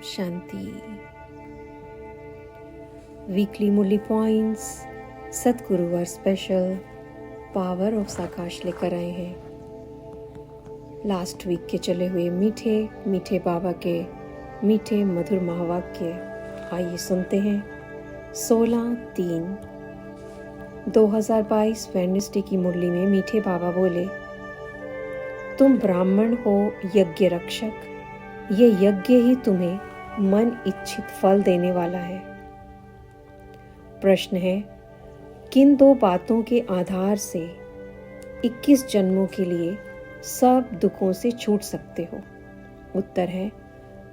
शांति। Weekly Murli points सतगुरुवार special power of साकाश लेकर आए हैं। लास्ट वीक के चले हुए मीठे मीठे बाबा के मीठे मधुर महावाक्य आइए सुनते हैं। 16/3/2022 वेडनेसडे की मुरली में मीठे बाबा बोले, तुम ब्राह्मण हो यज्ञ रक्षक, ये यज्ञ ही तुम्हें मन इच्छित फल देने वाला है। प्रश्न है, किन दो बातों के आधार से 21 जन्मों के लिए सब दुखों से छूट सकते हो? उत्तर है,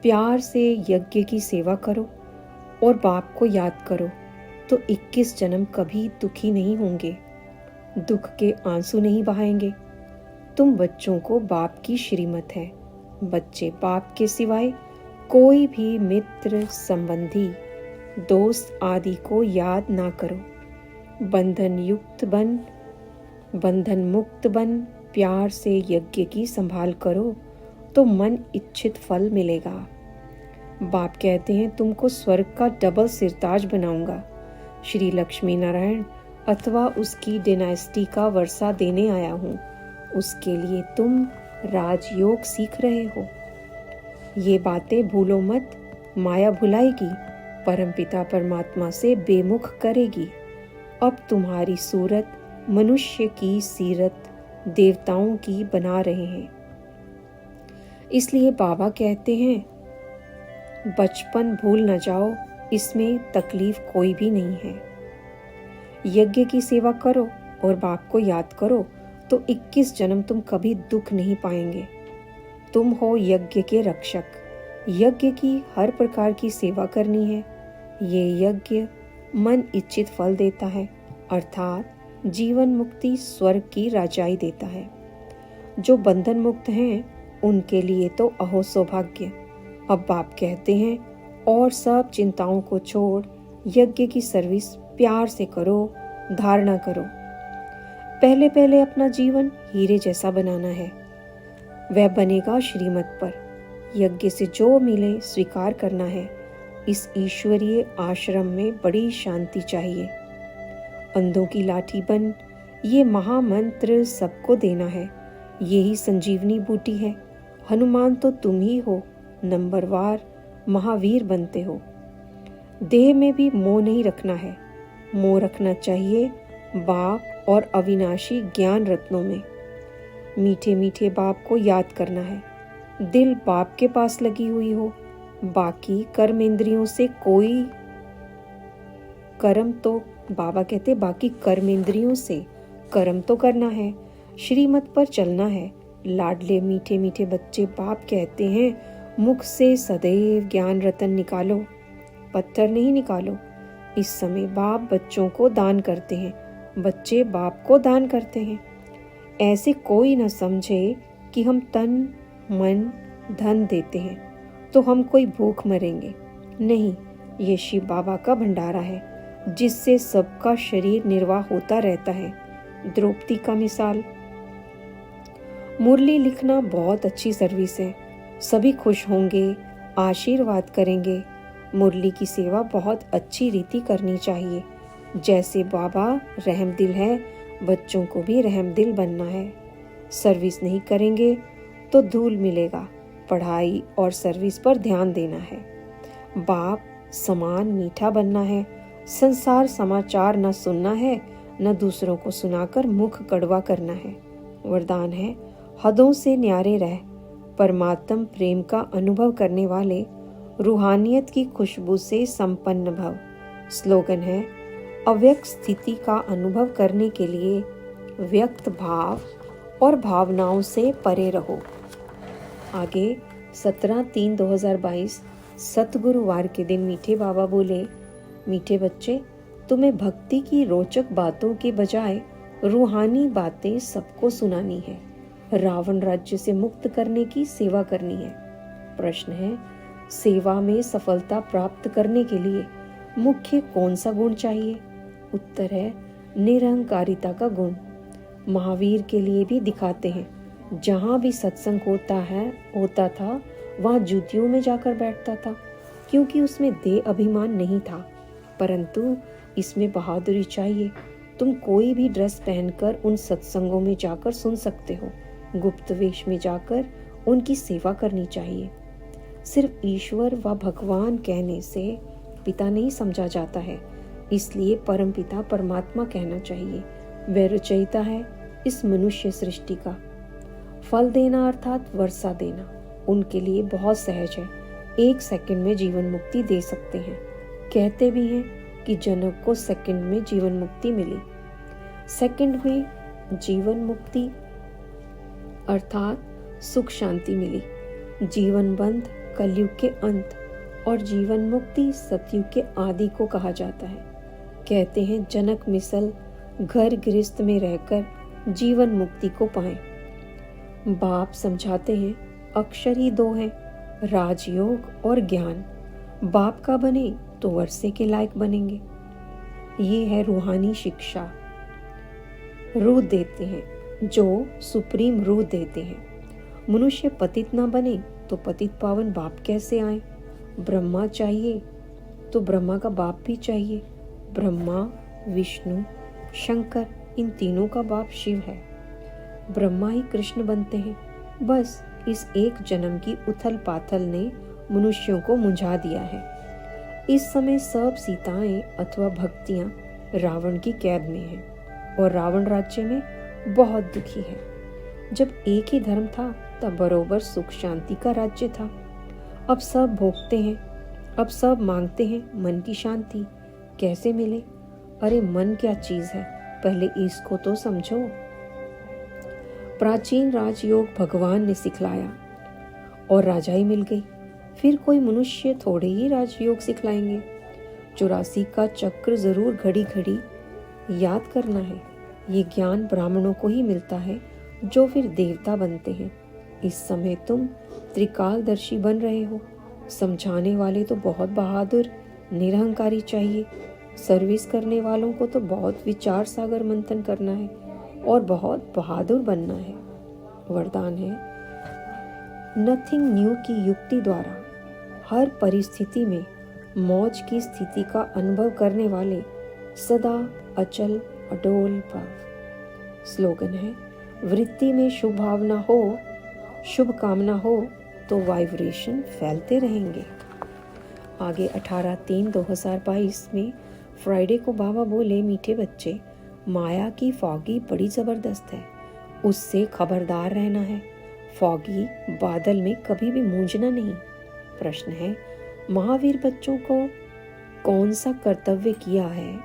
प्यार से यज्ञ की सेवा करो और बाप को याद करो तो 21 जन्म कभी दुखी नहीं होंगे, दुख के आंसू नहीं बहाएंगे। तुम बच्चों को बाप की श्रीमत है, बच्चे बाप के सिवाय कोई भी मित्र, संबंधी, दोस्त आदि को याद ना करो। बंधन मुक्त बन प्यार से यज्ञ की संभाल करो तो मन इच्छित फल मिलेगा। बाप कहते हैं, तुमको स्वर्ग का डबल सिरताज बनाऊंगा। श्री लक्ष्मी नारायण अथवा उसकी डिनास्टी का वर्षा देने आया हूँ, उसके लिए तुम राजयोग सीख रहे हो। ये बातें भूलो मत, माया भुलाएगी, परमपिता परमात्मा से बेमुख करेगी। अब तुम्हारी सूरत मनुष्य की सीरत देवताओं की बना रहे हैं। इसलिए बाबा कहते हैं, बचपन भूल न जाओ, इसमें तकलीफ कोई भी नहीं है। यज्ञ की सेवा करो और बाप को याद करो तो 21 जन्म तुम कभी दुख नहीं पाएंगे। तुम हो यज्ञ के रक्षक, यज्ञ की हर प्रकार की सेवा करनी है। ये यज्ञ मन इच्छित फल देता है, अर्थात जीवन मुक्ति, स्वर्ग की राजाई देता है। जो बंधन मुक्त हैं उनके लिए तो अहो सौभाग्य। अब बाप कहते हैं, और सब चिंताओं को छोड़ यज्ञ की सर्विस प्यार से करो, धारणा करो। पहले अपना जीवन हीरे जैसा बनाना है, वह बनेगा श्रीमत पर। यज्ञ से जो मिले स्वीकार करना है। इस ईश्वरीय आश्रम में बड़ी शांति चाहिए। अंधों की लाठी बन, ये महामंत्र सबको देना है। यही संजीवनी बूटी है। हनुमान तो तुम ही हो, नंबरवार महावीर बनते हो। देह में भी मोह नहीं रखना है, मोह रखना चाहिए बाप और अविनाशी ज्ञान रत्नों में। मीठे मीठे बाप को याद करना है। दिल बाप के पास लगी हुई हो, बाकी कर्म इंद्रियों से कोई कर्म तो बाबा कहते, बाकी कर्म इंद्रियों से कर्म तो करना है, श्रीमत पर चलना है। लाडले मीठे मीठे बच्चे बाप कहते हैं, मुख से सदैव ज्ञान रतन निकालो, पत्थर नहीं निकालो। इस समय बाप बच्चों को दान करते हैं, बच्चे बाप को दान करते हैं। ऐसे कोई न समझे कि हम तन मन धन देते हैं तो हम कोई भूख मरेंगे। नहीं, ये शिव बाबा का भंडारा है जिससे सबका शरीर निर्वाह होता रहता है। द्रौपदी का मिसाल। मुरली लिखना बहुत अच्छी सर्विस है, सभी खुश होंगे, आशीर्वाद करेंगे। मुरली की सेवा बहुत अच्छी रीति करनी चाहिए। जैसे बाबा रहमदिल है, बच्चों को भी रहमदिल बनना है। सर्विस नहीं करेंगे तो धूल मिलेगा। पढ़ाई और सर्विस पर ध्यान देना है। बाप समान मीठा बनना है। संसार समाचार न सुनना है, न दूसरों को सुनाकर मुख कड़वा करना है। वरदान है, हदों से न्यारे रह, परमात्म प्रेम का अनुभव करने वाले, रूहानियत की खुशबू से संपन्न भव। स्लोगन है, अव्यक्त स्थिति का अनुभव करने के लिए व्यक्त भाव और भावनाओं से परे रहो। आगे 17/3/2022 सतगुरुवार के दिन मीठे बाबा बोले, मीठे बच्चे, तुम्हें भक्ति की रोचक बातों के बजाय रूहानी बातें सबको सुनानी है। रावण राज्य से मुक्त करने की सेवा करनी है। प्रश्न है, सेवा में सफलता प्राप्त करने के लिए मुख्य कौन सा गुण चाहिए? उत्तर है, निरहंकारिता का गुण। महावीर के लिए भी दिखाते हैं, जहाँ भी सत्संग होता था वहाँ जूतियों में जाकर बैठता था। क्योंकि उसमें देह अभिमान नहीं था, परंतु इसमें बहादुरी चाहिए। तुम कोई भी ड्रेस पहनकर उन सत्संगों में जाकर सुन सकते हो, गुप्त वेश में जाकर उनकी सेवा करनी चाहिए। सिर्फ ईश्वर व भगवान कहने से पिता नहीं समझा जाता है, इसलिए परम पिता परमात्मा कहना चाहिए। वह रचयिता है इस मनुष्य सृष्टि का। फल देना अर्थात वर्षा देना उनके लिए बहुत सहज है। 1 सेकंड में जीवन मुक्ति दे सकते हैं। कहते भी हैं कि जनक को सेकंड में जीवन मुक्ति मिली। सेकंड में जीवन मुक्ति अर्थात सुख शांति मिली। जीवन बंध कलयुग के अंत और जीवन मुक्ति सतयुग के आदि को कहा जाता है। कहते हैं जनक मिसल घर गृहस्थ में रहकर जीवन मुक्ति को पाएं। बाप समझाते हैं अक्षर ही 2 हैं, राजयोग और ज्ञान। बाप का बने तो वर्षे के लायक बनेंगे। ये है रूहानी शिक्षा। रूह देते हैं जो सुप्रीम रूह देते हैं। मनुष्य पतित ना बने तो पतित पावन बाप कैसे आए? ब्रह्मा चाहिए तो ब्रह्मा का बाप भी चाहिए। ब्रह्मा, विष्णु, शंकर, इन तीनों का बाप शिव है। ब्रह्मा ही कृष्ण बनते हैं। बस इस एक जन्म की उथल पाथल ने मनुष्यों को मुंझा दिया है। इस समय सब सीताएं अथवा भक्तियां रावण की कैद में हैं और रावण राज्य में बहुत दुखी है। जब एक ही धर्म था तब बरोबर सुख शांति का राज्य था। अब सब भोगते हैं, अब सब मांगते हैं मन की शांति। कैसे मिले? अरे मन क्या चीज है, पहले इसको तो समझो। प्राचीन राजयोग भगवान ने सिखलाया और राजाई मिल गई। फिर कोई मनुष्य थोड़े ही राजयोग सिखलाएंगे। 84 का चक्र जरूर घड़ी घड़ी याद करना है। ये ज्ञान ब्राह्मणों को ही मिलता है जो फिर देवता बनते हैं। इस समय तुम त्रिकालदर्शी बन रहे हो। समझाने वाले तो बहुत बहादुर निरहंकारी चाहिए। सर्विस करने वालों को तो बहुत विचार सागर मंथन करना है और बहुत बहादुर बनना है। वरदान है नथिंग न्यू की युक्ति द्वारा हर परिस्थिति में मौज की स्थिति का अनुभव करने वाले सदा अचल अडोल भव। स्लोगन है वृत्ति में शुभ भावना हो, शुभ कामना हो तो वाइब्रेशन फैलते रहेंगे। आगे 18/3/2022 में फ्राइडे को बाबा बोले मीठे बच्चे, माया की फॉगी बड़ी जबरदस्त है, उससे खबरदार रहना है। फॉगी बादल में कभी भी मूंझना नहीं। प्रश्न है महावीर बच्चों को कौन सा कर्तव्य किया है?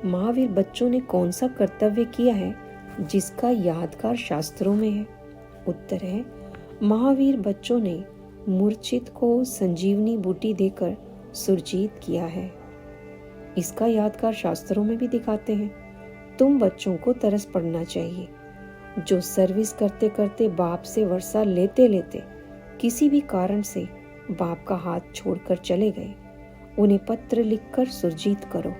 महावीर बच्चों ने कौन सा कर्तव्य किया है जिसका यादगार शास्त्रों में है? उत्तर है महावीर बच्चों ने मूर्छित को संजीवनी बूटी देकर सुरजीत किया है। इसका यादगार शास्त्रों में भी दिखाते हैं। तुम बच्चों को तरस पड़ना चाहिए। जो सर्विस करते करते बाप से वर्षा लेते लेते किसी भी कारण से बाप का हाथ छोड़कर चले गए, उन्हें पत्र लिखकर सुरजीत करो।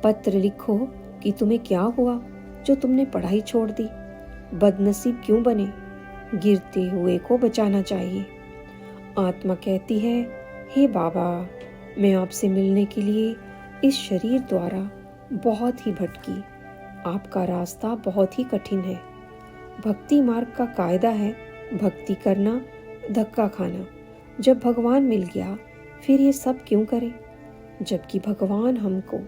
पत्र लिखो कि तुम्हें क्या हुआ जो तुमने पढ़ाई छोड़ दी, बदनसीब क्यों बने। गिरते हुए को बचाना चाहिए। आत्मा कहती है हे बाबा, मैं आपसे मिलने के लिए इस शरीर द्वारा बहुत ही भटकी। आपका रास्ता बहुत ही कठिन है। भक्ति मार्ग का कायदा है भक्ति करना, धक्का खाना। जब भगवान मिल गया फिर ये सब क्यों करें? जबकि भगवान हमको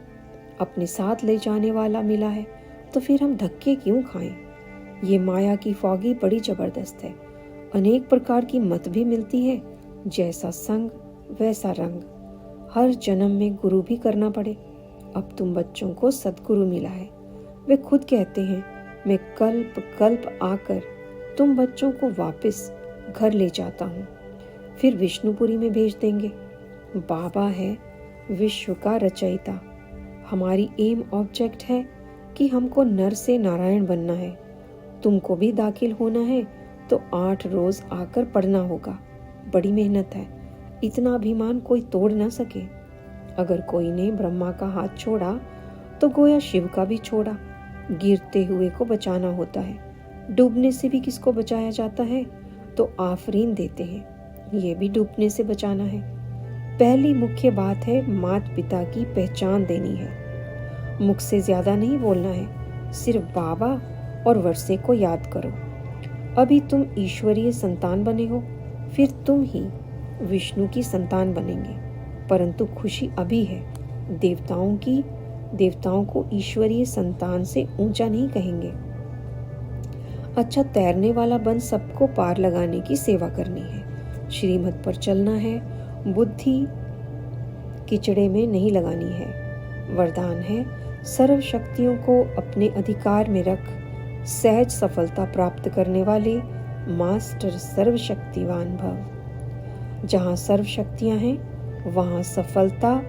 अपने साथ ले जाने वाला मिला है तो फिर हम धक्के क्यों खाएं? ये माया की फॉगी बड़ी जबरदस्त है। अनेक प्रकार की मत भी मिलती है, जैसा संग वैसा रंग। हर जन्म में गुरु भी करना पड़े। अब तुम बच्चों को सद्गुरु मिला है। वे खुद कहते हैं मैं कल्प कल्प आकर तुम बच्चों को वापस घर ले जाता हूँ, फिर विष्णुपुरी में भेज देंगे। बाबा है विश्व का रचयिता। हमारी एम ऑब्जेक्ट है कि हमको नर से नारायण बनना है। तुमको भी दाखिल होना है तो 8 रोज आकर पढ़ना होगा। बड़ी मेहनत है, इतना अभिमान कोई तोड़ ना सके। अगर कोई ने ब्रह्मा का हाथ छोड़ा तो गोया शिव का भी छोड़ा। गिरते हुए को बचाना होता है। डूबने से भी किसको बचाया जाता है तो आफरीन देते हैं। ये भी डूबने से बचाना है। पहली मुख्य बात है माता पिता की पहचान देनी है। मुख से ज्यादा नहीं बोलना है, सिर्फ बाबा और वर्षे को याद करो। अभी तुम ईश्वरीय संतान बने हो, फिर तुम ही विष्णु की संतान बनेंगे। परंतु खुशी अभी है। देवताओं को ईश्वरीय संतान से ऊंचा नहीं कहेंगे। अच्छा तैरने वाला बन सबको पार लगाने की सेवा करनी है। श्रीमत पर चलना है। बुद्धि कीचड़े में नहीं लगानी है। वरदान है सर्व शक्तियों को अपने अधिकार में रख सहज सफलता प्राप्त करने वाले मास्टर सर्वशक्तिवान भव। जहाँ सर्व शक्तियाँ हैं वहाँ सफलता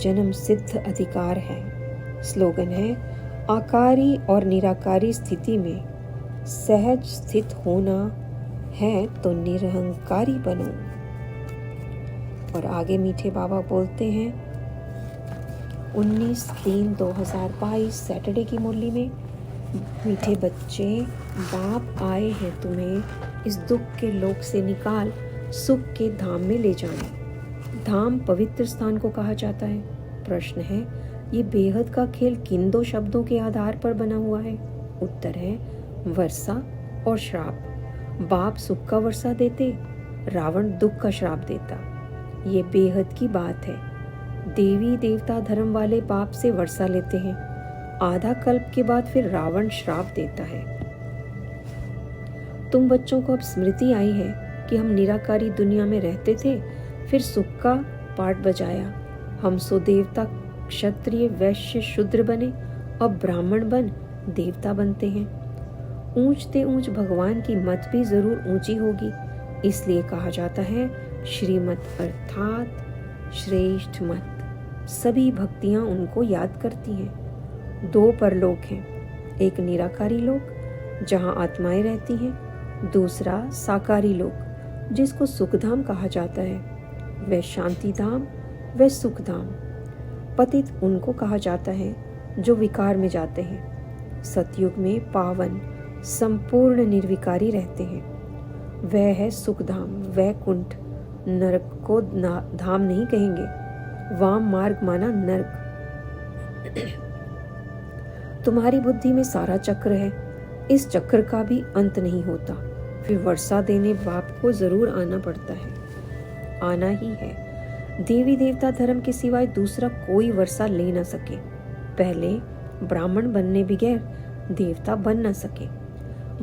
जन्म सिद्ध अधिकार है। स्लोगन है आकारी और निराकारी स्थिति में सहज स्थित होना है तो निरहंकारी बनो। और आगे मीठे बाबा बोलते हैं 19/3/2022 सैटरडे की मुरली में, मीठे बच्चे बाप आए हैं तुम्हें इस दुख के लोक से निकाल सुख के धाम में ले जाने। धाम पवित्र स्थान को कहा जाता है। प्रश्न है ये बेहद का खेल किन दो शब्दों के आधार पर बना हुआ है? उत्तर है वर्षा और श्राप। बाप सुख का वर्षा देते, रावण दुख का श्राप देता। ये बेहद की बात है। देवी देवता धर्म वाले बाप से वर्षा लेते हैं, आधा कल्प के बाद फिर रावण श्राप देता है। तुम बच्चों को अब स्मृति आई है कि हम निराकारी दुनिया में रहते थे, फिर सुख का पाठ बजाया। हम सो देवता क्षत्रिय वैश्य शूद्र बने, अब ब्राह्मण बन देवता बनते हैं। ऊंचते ऊंच भगवान की मत भी जरूर ऊंची होगी, इसलिए कहा जाता है श्रीमत अर्थात श्रेष्ठ मत। सभी भक्तियां उनको याद करती हैं। दो परलोक हैं, एक निराकारी लोक जहां आत्माएं रहती हैं, दूसरा साकारी लोक जिसको सुखधाम कहा जाता है। वह शांति धाम, वह सुखधाम। पतित उनको कहा जाता है जो विकार में जाते हैं। सतयुग में पावन संपूर्ण निर्विकारी रहते हैं, वह है सुखधाम वैकुंठ। नरक को धाम नहीं कहेंगे, वाम मार्ग माना नरक। तुम्हारी बुद्धि में सारा चक्र है, इस चक्र का भी अंत नहीं होता। फिर वर्षा देने बाप को जरूर आना पड़ता है, आना ही है। देवी देवता धर्म के सिवाय दूसरा कोई वर्षा ले न सके। पहले ब्राह्मण बनने बगैर देवता बन न सके।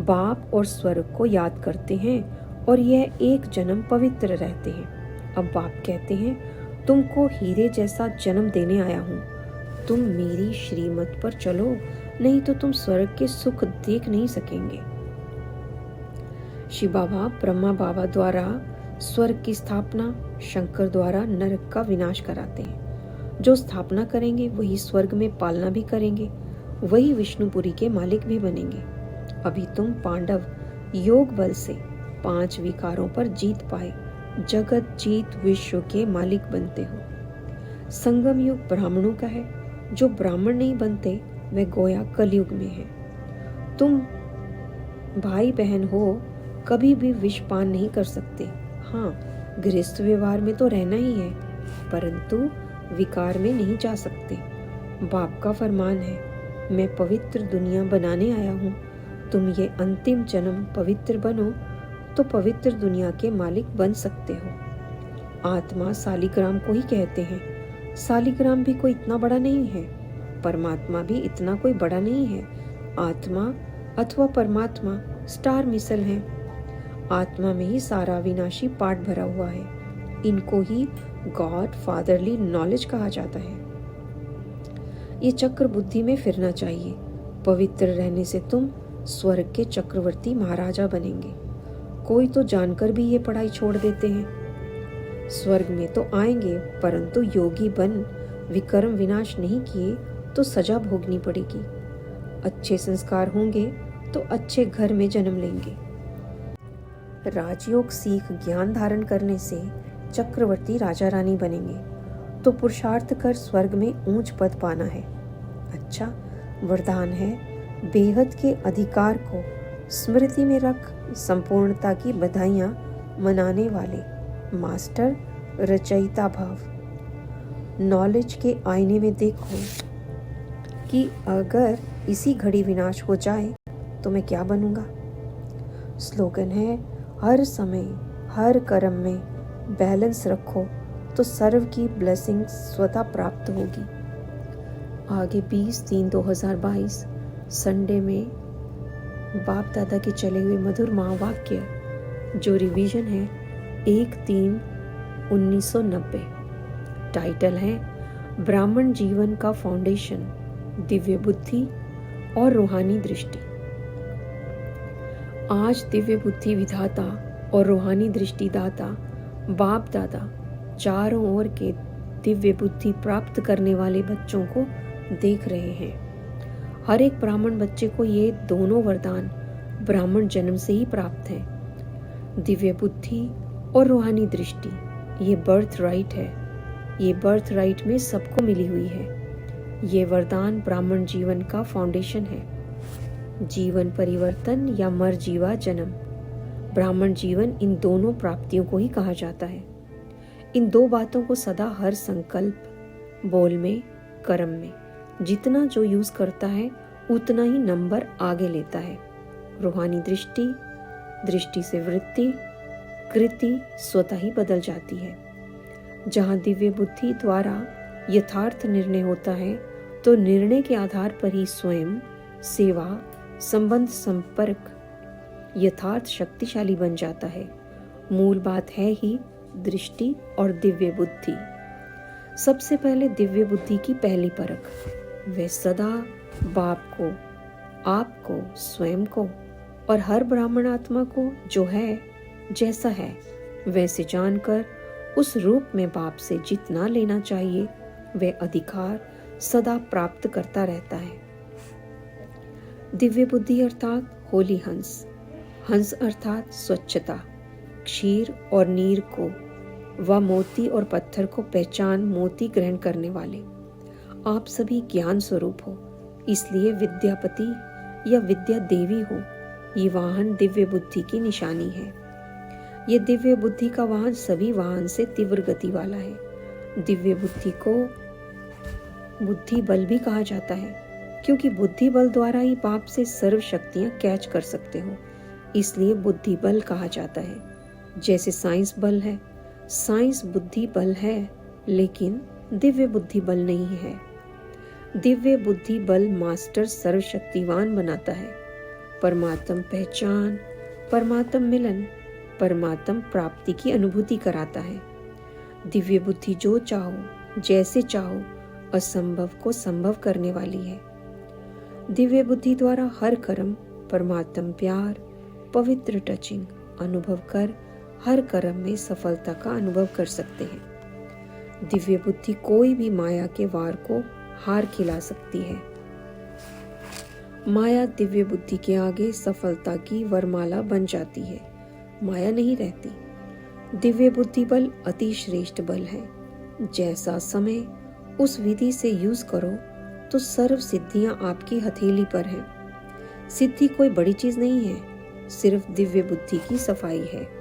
बाप और स्वर्ग को याद करते हैं और यह एक जन्म पवित्र रहते हैं। अब बाप कहते हैं तुमको हीरे जैसा जन्म देने आया हूँ, तुम मेरी श्रीमत पर चलो, नहीं तो तुम स्वर्ग के सुख देख नहीं सकेंगे। शिव बाबा ब्रह्मा बाबा द्वारा स्वर्ग की स्थापना, शंकर द्वारा नरक का विनाश कराते हैं। जो स्थापना करेंगे वही स्वर्ग में पालना भी करेंगे, वही विष्णुपुरी के मालिक भी बनेंगे। अभी तुम पांडव योग बल से 5 विकारों पर जीत पाए जगत जीत विश्व के मालिक बनते हो। संगम युग ब्राह्मणों का है, जो ब्राह्मण नहीं बनते वे गोया कलयुग में है। तुम भाई बहन हो, कभी भी विष पान नहीं कर सकते। हाँ, गृहस्थ व्यवहार में तो रहना ही है, परंतु विकार में नहीं जा सकते। बाप का फरमान है, मैं पवित्र दुनिया बनाने आया हूँ, तुम ये अंतिम जन्म पवित्र बनो तो पवित्र दुनिया के मालिक बन सकते हो। आत्मा सालिग्राम को ही कहते हैं। सालिग्राम भी कोई इतना बड़ा नहीं है, परमात्मा भी इतना कोई बड़ा नहीं है। आत्मा अथवा परमात्मा स्टार मिसल है। आत्मा में ही सारा विनाशी पाठ भरा हुआ है। इनको ही गॉड फादरली नॉलेज कहा जाता है। ये चक्र बुद्धि में फिरना चाहिए। पवित्र रहने से तुम स्वर्ग के चक्रवर्ती महाराजा बनेंगे। कोई तो जानकर भी ये पढ़ाई छोड़ देते हैं। स्वर्ग में तो आएंगे, परंतु योगी बन विकर्म विनाश नहीं किए तो सजा भोगनी पड़ेगी। अच्छे संस्कार होंगे तो अच्छे घर में जन्म लेंगे। राजयोग सीख ज्ञान धारण करने से चक्रवर्ती राजा रानी बनेंगे, तो पुरुषार्थ कर स्वर्ग में ऊंच पद पाना है। अच्छा वरदान है, बेहद के अधिकार को स्मृति में रख संपूर्णता की बधाइयाँ मनाने वाले मास्टर रचयिता भव। नॉलेज के आईने में देखो कि अगर इसी घड़ी विनाश हो जाए तो मैं क्या बनूंगा। स्लोगन है, हर समय हर कर्म में बैलेंस रखो तो सर्व की ब्लेसिंग स्वतः प्राप्त होगी। आगे 20/3/2022 संडे में बाप दादा के चले हुए मधुर महावाक्य, जो रिवीजन है 1/3/1990। टाइटल है ब्राह्मण जीवन का फाउंडेशन, दिव्य बुद्धि और रूहानी दृष्टि। आज दिव्य बुद्धि विधाता और रूहानी दृष्टि दाता बाप दादा चारों ओर के दिव्य बुद्धि प्राप्त करने वाले बच्चों को देख रहे हैं। हर एक ब्राह्मण बच्चे को ये दोनों वरदान ब्राह्मण जन्म से ही प्राप्त है। दिव्य बुद्धि और रूहानी दृष्टि ये बर्थ राइट है। ये बर्थ राइट में सबको मिली हुई है। ये वरदान ब्राह्मण जीवन का फाउंडेशन है। जीवन परिवर्तन या मर जीवा जन्म, ब्राह्मण जीवन इन दोनों प्राप्तियों को ही कहा जाता है। इन दो बातों को सदा हर संकल्प, बोल में, कर्म में जितना जो यूज करता है उतना ही नंबर आगे लेता है। रूहानी दृष्टि, दृष्टि से वृत्ति, कृति स्वतः ही बदल जाती है। जहाँ दिव्य बुद्धि द्वारा यथार्थ निर्णय होता है तो निर्णय के आधार पर ही स्वयं, सेवा, संबंध, संपर्क यथार्थ शक्तिशाली बन जाता है। मूल बात है ही दृष्टि और दिव्य बुद्धि। सबसे पहले दिव्य बुद्धि की पहली परख, वह सदा बाप को, आपको, स्वयं को और हर ब्राह्मण आत्मा को जो है, जैसा है वैसे जानकर उस रूप में बाप से जितना लेना चाहिए वह अधिकार सदा प्राप्त करता रहता है। दिव्य बुद्धि अर्थात होली हंस, हंस अर्थात स्वच्छता, क्षीर और नीर को व मोती और पत्थर को पहचान मोती ग्रहण करने वाले आप सभी ज्ञान स्वरूप हो, इसलिए विद्यापति या विद्या देवी हो। ये वाहन दिव्य बुद्धि की निशानी है। ये दिव्य बुद्धि का वाहन सभी वाहन से तीव्र गति वाला है। दिव्य बुद्धि को बुद्धि बल भी कहा जाता है, क्योंकि बुद्धि बल द्वारा ही बाप से सर्व शक्तियां कैच कर सकते हो, इसलिए बुद्धि बल कहा जाता है। जैसे साइंस बल है, साइंस बुद्धि बल है, लेकिन दिव्य बुद्धि बल नहीं है। दिव्य बुद्धि बल मास्टर सर्वशक्तिवान बनाता है। परमात्म पहचान, परमात्म मिलन, परमात्म प्राप्ति की अनुभूति कराता है। दिव्य बुद्धि जो चाहो, जैसे चाहो, असंभव को संभव करने वाली है। दिव्य बुद्धि द्वारा हर कर्म परमात्म प्यार, पवित्र टचिंग अनुभव कर हर कर्म में सफलता का अनुभव कर सकते हैं। दिव्य बुद्धि कोई भी माया के वार को हार खिला सकती है। माया दिव्य बुद्धि के आगे सफलता की वरमाला बन जाती है, माया नहीं रहती। दिव्य बुद्धि बल अति श्रेष्ठ बल है। जैसा समय उस विधि से यूज करो तो सर्व सिद्धियां आपकी हथेली पर हैं। सिद्धि कोई बड़ी चीज नहीं है, सिर्फ दिव्य बुद्धि की सफाई है।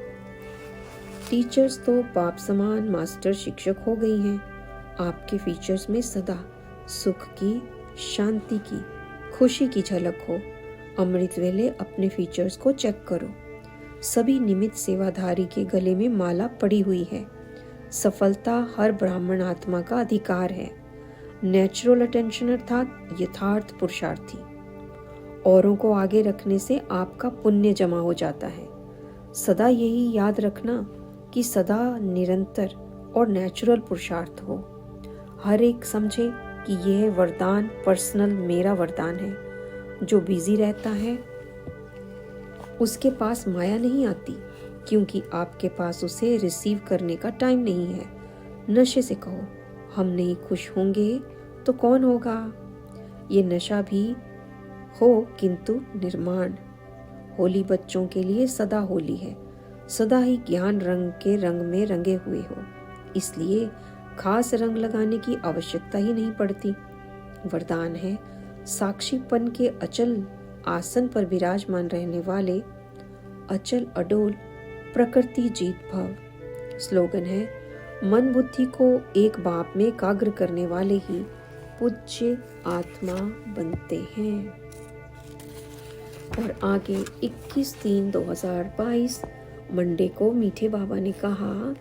टीचर्स तो बाप समान मास्टर शिक्षक हो गई हैं। आपके फीचर्स में सदा सुख की, शांति की, खुशी की झलक हो। अमृत वेले अपने फीचर्स को चेक करो। सभी निमित्त सेवाधारी के गले में माला पड़ी हुई है। सफलता हर ब्राह्मण आत्मा का अधिकार है। नेचुरल अटेंशन अर्थात यथार्थ पुरुषार्थी। औरों को आगे रखने से आपका पुण्य जमा हो जाता है। सदा यही याद रखना कि सदा निरंतर और नेचुरल पुरुषार्थ हो। हर एक समझे कि यह वरदान पर्सनल मेरा वरदान है। जो बिजी रहता है उसके पास माया नहीं आती, क्योंकि आपके पास उसे रिसीव करने का टाइम नहीं है। नशे से कहो हम नहीं खुश होंगे तो कौन होगा। ये नशा भी हो किंतु निर्माण। होली बच्चों के लिए सदा होली है। सदा ही ज्ञान रंग के रंग में रंगे हुए हो, इसलिए खास रंग लगाने की आवश्यकता ही नहीं पड़ती। वरदान है साक्षीपन के अचल आसन पर विराजमान रहने वाले अचल अडोल प्रकृति जीत भव। स्लोगन है, मन बुद्धि को एक बाप में एकाग्र करने वाले ही पूज्य आत्मा बनते हैं। और आगे 21/3/2022 मंडे को मीठे बाबा ने कहा,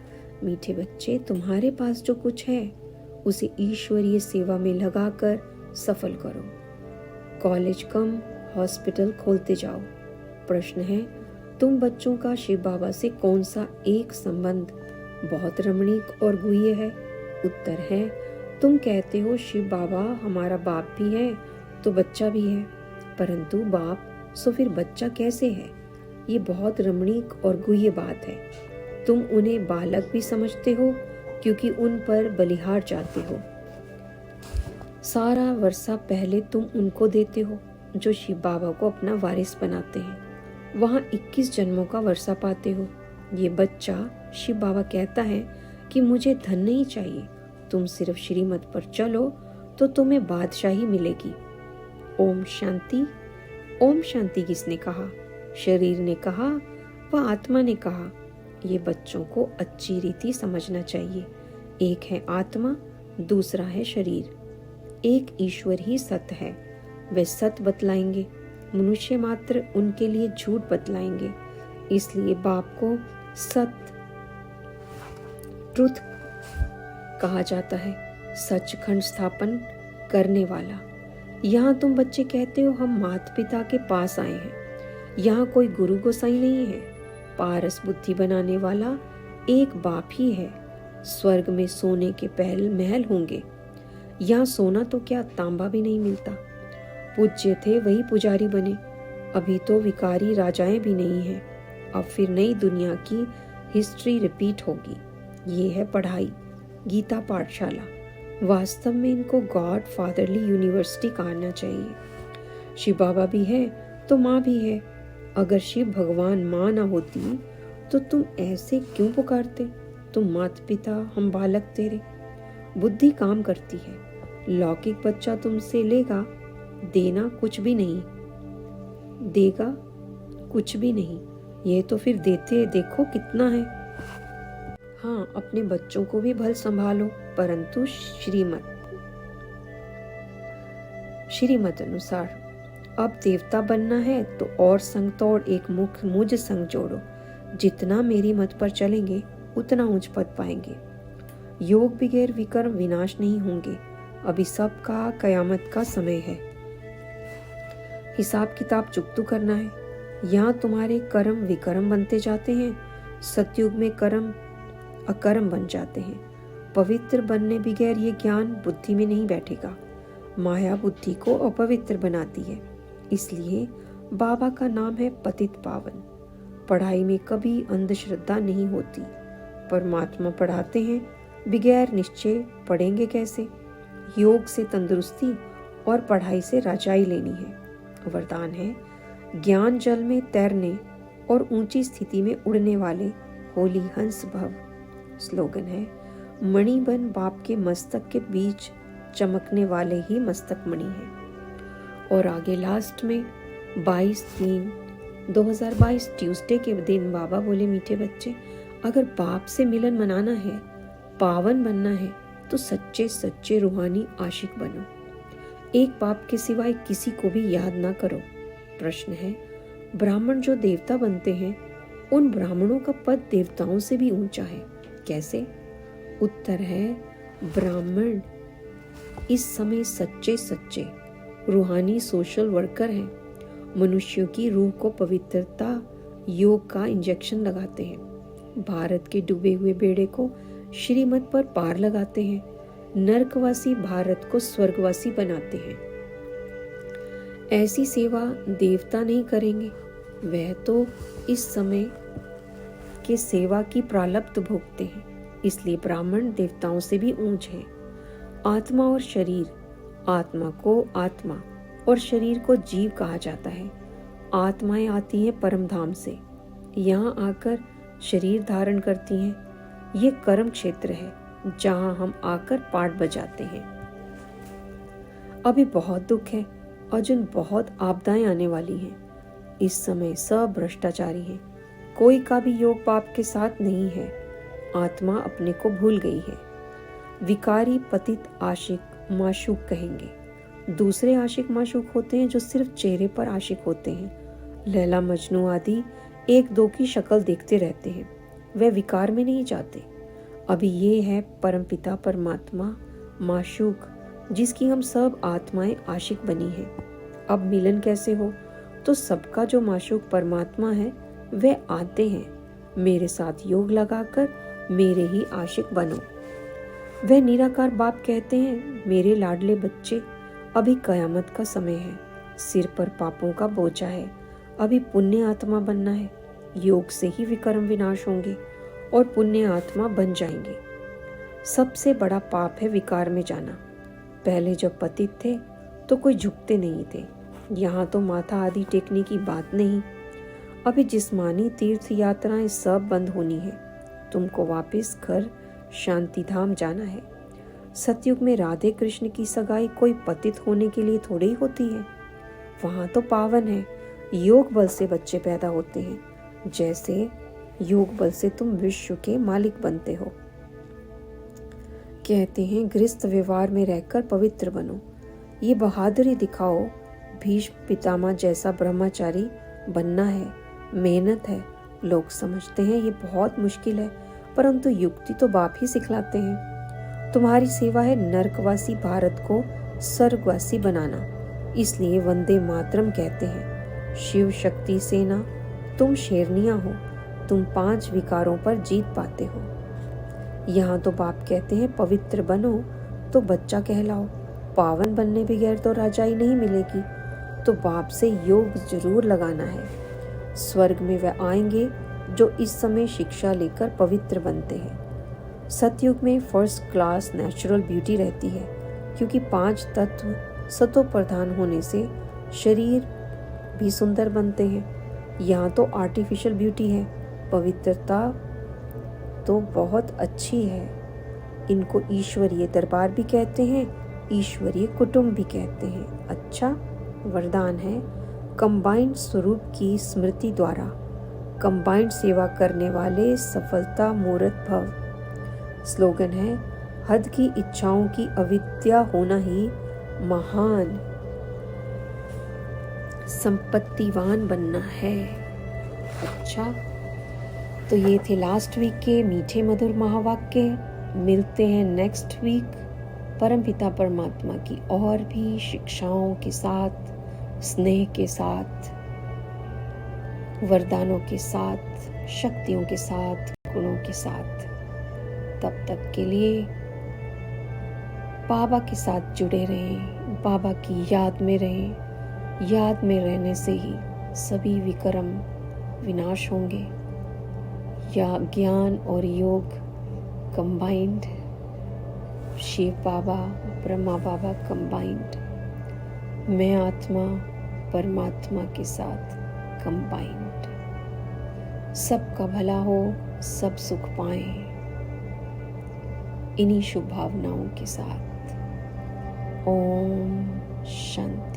मीठे बच्चे, तुम्हारे पास जो कुछ है उसे ईश्वरीय सेवा में लगाकर सफल करो। कॉलेज कम हॉस्पिटल खोलते जाओ। प्रश्न है, तुम बच्चों का शिव बाबा से कौन सा एक संबंध बहुत रमणीक और गुह्य है? उत्तर है, तुम कहते हो शिव बाबा हमारा बाप भी है तो बच्चा भी है, परंतु बाप सो फिर बच्चा कैसे है? ये बहुत रमणीक और गुह्य बात है। तुम उन्हें बालक भी समझते हो क्योंकि उन पर बलिहार जाते हो। सारा वर्षा पहले तुम उनको देते हो जो शिव बाबा को अपना वारिस बनाते हैं। वहाँ 21 जन्मों का वर्षा पाते हो। ये बच्चा शिव बाबा कहता है कि मुझे धन नहीं चाहिए, तुम सिर्फ श्रीमत पर चलो तो तुम्हें बादशाही मिलेगी। ओम शांति। ओम शांति किसने कहा? शरीर ने कहा व आत्मा ने कहा। ये बच्चों को अच्छी रीति समझना चाहिए। एक है आत्मा, दूसरा है शरीर। एक ईश्वर ही सत्य है, वे सत्य बतलाएंगे, मनुष्य मात्र उनके लिए झूठ बतलाएंगे। इसलिए बाप को सत्य ट्रुथ कहा जाता है, सचखंड स्थापन करने वाला। यहाँ तुम बच्चे कहते हो हम माता पिता के पास आए हैं। यहाँ कोई गुरु गोसाई नहीं है, पारस बुद्धि बनाने वाला एक बाप ही है। स्वर्ग में सोने के महल होंगे, यहाँ सोना तो क्या तांबा भी नहीं मिलता। पूज्य थे वही पुजारी बने, अभी तो विकारी राजाएं भी नहीं हैं। अब फिर नई दुनिया की हिस्ट्री रिपीट होगी। ये है पढ़ाई, गीता पाठशाला। वास्तव में इनको गॉड फादरली यूनिवर्सिटी कहना चाहिए। शिव बाबा भी है तो माँ भी है। अगर शिव भगवान माँ ना होती तो तुम ऐसे क्यों पुकारते? तुम माता पिता, हम बालक तेरे। बुद्धि काम करती है। लौकिक बच्चा तुमसे लेगा, देना कुछ भी नहीं, देगा कुछ भी नहीं। ये तो फिर देते देखो कितना है। हाँ, अपने बच्चों को भी भल संभालो, परंतु श्रीमत अनुसार। अब देवता बनना है तो और संग तोड़ एक मुख मुझ संग जोड़ो। जितना मेरी मत पर चलेंगे उतना उच्च पद पाएंगे। योग बगैर विकर्म विनाश नहीं होंगे। अभी सबका कयामत का समय है। हिसाब किताब चुकतू करना है। यहाँ तुम्हारे कर्म विकर्म बनते जाते हैं। सतयुग में कर्म अकर्म बन जाते हैं। पवित्र बनने बगैर ये ज्ञान बुद्धि में नहीं बैठेगा। माया बुद्धि को अपवित्र बनाती है। इसलिए बाबा का नाम है पतित पावन। पढ़ाई में कभी अंधश्रद्धा नहीं होती। परमात्मा पढ़ाते हैं, बगैर निश्चय पढ़ेंगे कैसे? योग से तंदुरुस्ती और पढ़ाई से राजाई लेनी है। वरदान है, ज्ञान जल में तैरने और ऊंची स्थिति में उड़ने वाले होली हंस भव। स्लोगन है, मणि बन बाप के मस्तक के बीच चमकने वाले ही मस्तक मणि है। और आगे लास्ट में 22/3/2022 ट्यूसडे के दिन बाबा बोले, मीठे बच्चे, अगर बाप से मिलन मनाना है, पावन बनना है, तो सच्चे सच्चे रूहानी आशिक बनो। एक बाप के सिवाय किसी को भी याद ना करो। प्रश्न है, ब्राह्मण जो देवता बनते हैं, उन ब्राह्मणों का पद देवताओं से भी ऊंचा है, कैसे? उत्तर है, ब्राह्मण इस समय सच्चे सच्चे रूहानी सोशल वर्कर हैं। मनुष्यों की रूह को पवित्रता योग का इंजेक्शन लगाते हैं। भारत के डूबे हुए बेड़े को श्रीमत पर पार लगाते हैं। नरकवासी भारत को स्वर्गवासी बनाते हैं। ऐसी सेवा देवता नहीं करेंगे, वह तो इस समय के सेवा की प्रारब्ध भोगते हैं। इसलिए ब्राह्मण देवताओं से भी ऊंच है। आत्मा और शरीर, आत्मा को आत्मा और शरीर को जीव कहा जाता है। आत्माएं आती हैं परम धाम से, यहाँ आकर शरीर धारण करती हैं। ये कर्म क्षेत्र है जहाँ हम आकर पाठ बजाते हैं। अभी बहुत दुख है और जिन बहुत आपदाएं आने वाली हैं। इस समय सब भ्रष्टाचारी हैं। कोई का भी योग बाप के साथ नहीं है। आत्मा अपने को भूल गई है। विकारी पतित आशिक माशूक कहेंगे। दूसरे आशिक माशूक होते हैं जो सिर्फ चेहरे पर आशिक होते हैं। लैला मजनू आदि एक दो की शक्ल देखते रहते हैं, वे विकार में नहीं जाते। अभी ये है परमपिता परमात्मा माशूक, जिसकी हम सब आत्माएं आशिक बनी हैं। अब मिलन कैसे हो? तो सबका जो माशूक परमात्मा है वे आते हैं, मेरे साथ योग लगाकर मेरे ही आशिक बनो। वह निराकार बाप कहते हैं, मेरे लाडले बच्चे, अभी कयामत का समय है, सिर पर पापों का बोझा है, अभी पुण्य आत्मा बनना है। योग से ही विकर्म विनाश होंगे और पुण्य आत्मा बन जाएंगे। सबसे बड़ा पाप है विकार में जाना। पहले जब पतित थे तो कोई झुकते नहीं थे, यहाँ तो माथा आदि टेकने की बात नहीं। अभी जिस्मानी तीर्थ यात्राएं सब बंद होनी है। तुमको वापस घर शांति धाम जाना है। सतयुग में राधे कृष्ण की सगाई कोई पतित होने के लिए थोड़ी ही होती है। वहां तो पावन है, योग बल से बच्चे पैदा होते हैं, जैसे योग बल से तुम विश्व के मालिक बनते हो। कहते हैं गृहस्थ व्यवहार में रहकर पवित्र बनो, ये बहादुरी दिखाओ। भीष्म पितामह जैसा ब्रह्मचारी बनना है, मेहनत है। लोग समझते हैं ये बहुत मुश्किल है, परंतु युक्ति तो बाप ही सिखलाते हैं। तुम्हारी सेवा है नरकवासी भारत को स्वर्गवासी बनाना, इसलिए वंदे मातरम कहते हैं। शिव शक्ति सेना, तुम शेरनियां हो, तुम 5 विकारों पर जीत पाते हो। यहाँ तो बाप कहते हैं पवित्र बनो तो बच्चा कहलाओ, पावन बनने बगैर तो राजाई नहीं मिलेगी। तो बाप से योग जरूर लगाना है। स्वर्ग में वह आएंगे जो इस समय शिक्षा लेकर पवित्र बनते हैं। सतयुग में फर्स्ट क्लास नेचुरल ब्यूटी रहती है, क्योंकि 5 तत्व सतो प्रधान होने से शरीर भी सुंदर बनते हैं। यहाँ तो आर्टिफिशियल ब्यूटी है। पवित्रता तो बहुत अच्छी है। इनको ईश्वरीय दरबार भी कहते हैं, ईश्वरीय कुटुंब भी कहते हैं। अच्छा वरदान है, कंबाइंड स्वरूप की स्मृति द्वारा कंबाइंड सेवा करने वाले सफलता मूर्त भव। स्लोगन है, हद की इच्छाओं की अविद्या होना ही महान संपत्तिवान बनना है। अच्छा, तो ये थे लास्ट वीक के मीठे मधुर महावाक्य। मिलते हैं नेक्स्ट वीक परमपिता परमात्मा की और भी शिक्षाओं के साथ, स्नेह के साथ, वरदानों के साथ, शक्तियों के साथ, गुणों के साथ। तब तक के लिए बाबा के साथ जुड़े रहें, बाबा की याद में रहें। याद में रहने से ही सभी विकर्म विनाश होंगे। या ज्ञान और योग कंबाइंड, शिव बाबा ब्रह्मा बाबा कंबाइंड, मैं आत्मा परमात्मा के साथ कंबाइंड। सबका भला हो, सब सुख पाएं, इन्हीं शुभ भावनाओं के साथ। ओम शांति।